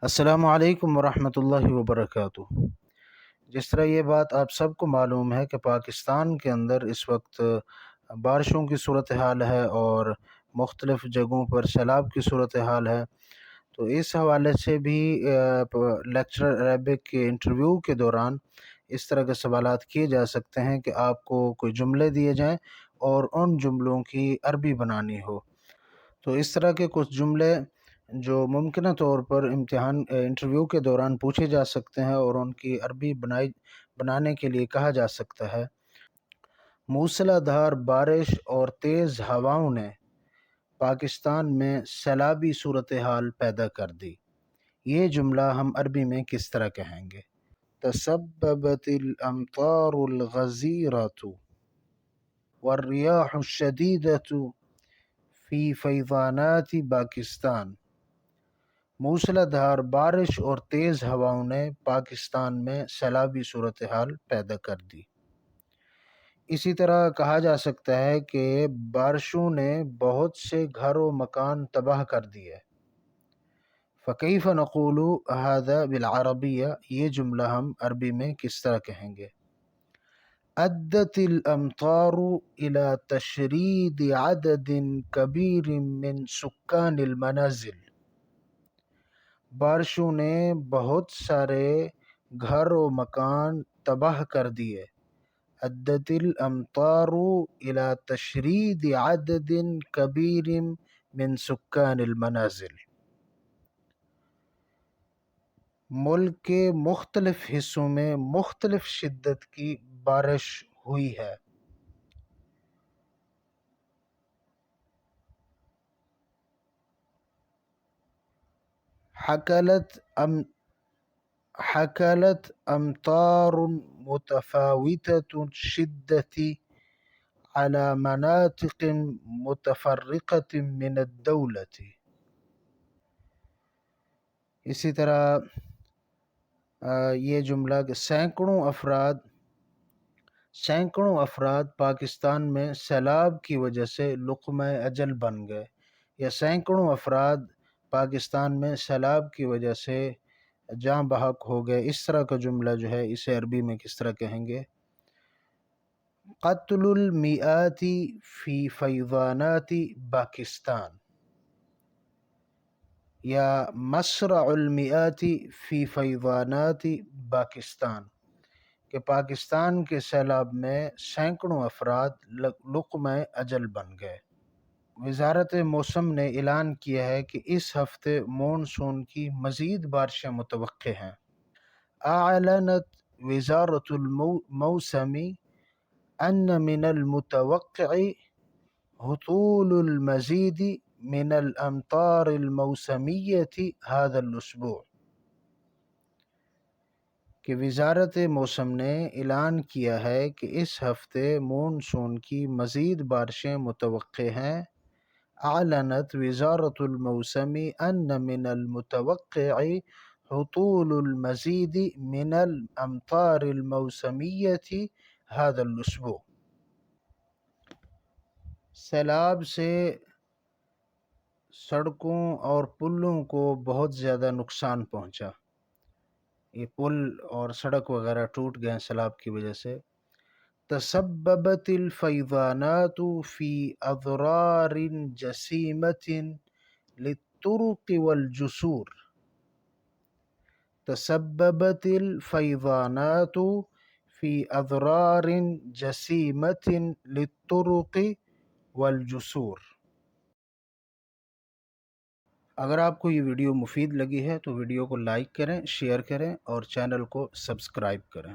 السلام علیکم ورحمۃ اللہ وبرکاتہ۔ جس طرح یہ بات آپ سب کو معلوم ہے کہ پاکستان کے اندر اس وقت بارشوں کی صورتحال ہے اور مختلف جگہوں پر سیلاب کی صورتحال ہے، تو اس حوالے سے بھی لیکچرر عربک کے انٹرویو کے دوران اس طرح کے سوالات کیے جا سکتے ہیں کہ آپ کو کوئی جملے دیے جائیں اور ان جملوں کی عربی بنانی ہو۔ تو اس طرح کے کچھ جملے جو ممکنہ طور پر انٹرویو کے دوران پوچھے جا سکتے ہیں اور ان کی عربی بنانے کے لیے کہا جا سکتا ہے۔ موسلا دھار بارش اور تیز ہواؤں نے پاکستان میں سیلابی صورتحال پیدا کر دی۔ یہ جملہ ہم عربی میں کس طرح کہیں گے؟ تسببت الامطار الغزیرۃ والریاح الشدیدۃ فی فیضانات پاکستان۔ موسلا دھار بارش اور تیز ہواؤں نے پاکستان میں سیلابی صورتحال پیدا کر دی۔ اسی طرح کہا جا سکتا ہے کہ بارشوں نے بہت سے گھر و مکان تباہ کر دیے۔ فکیف نقول ھذا بالعربیہ، یہ جملہ ہم عربی میں کس طرح کہیں گے؟ ادت الامطار الى تشرید عدد کبیر من سکان المنازل۔ بارشوں نے بہت سارے گھر و مکان تباہ کر دیے۔ ادت الامطار الى تشرید عدد کبیر من سکان المنازل۔ ملک کے مختلف حصوں میں مختلف شدت کی بارش ہوئی ہے۔ حكلت أمطار متفاوتة الشدة على مناطق متفرقة من الدولة۔ اسی طرح یہ جملہ کہ سینکڑوں افراد پاکستان میں سیلاب کی وجہ سے لقمہ اجل بن گئے، یا سینکڑوں افراد پاکستان میں سیلاب کی وجہ سے جاں بحق ہو گئے۔ اس طرح کا جملہ جو ہے اسے عربی میں کس طرح کہیں گے؟ قتل المئات فی فیضانات پاکستان، یا مصرع المئات فی فیضانات پاکستان، کہ پاکستان کے سیلاب میں سینکڑوں افراد لقمہ اجل بن گئے۔ وزارت موسم نے اعلان کیا ہے کہ اس ہفتے مونسون کی مزید بارشیں متوقع ہیں۔ اعلنت وزارت الموسم ان من المتوقع هطول المزید من الامطار الموسمیۃ هذا الاسبوع، کہ وزارت موسم نے اعلان کیا ہے کہ اس ہفتے مونسون کی مزید بارشیں متوقع ہیں۔ اعلنت وزارت الموسم ان من المتوقع هطول المزید من الامطار الموسمیۃ هذا الاسبوع۔ سیلاب سے سڑکوں اور پلوں کو بہت زیادہ نقصان پہنچا، یہ پل اور سڑک وغیرہ ٹوٹ گئے سیلاب کی وجہ سے۔ تسببت الفیضانات فی اضرار جسیمۃ للطرق والجسور۔ تسببت الفیضانات فی اضرار جسیمۃ للطرق والجسور۔ اگر آپ کو یہ ویڈیو مفید لگی ہے تو ویڈیو کو لائک کریں، شیئر کریں اور چینل کو سبسکرائب کریں۔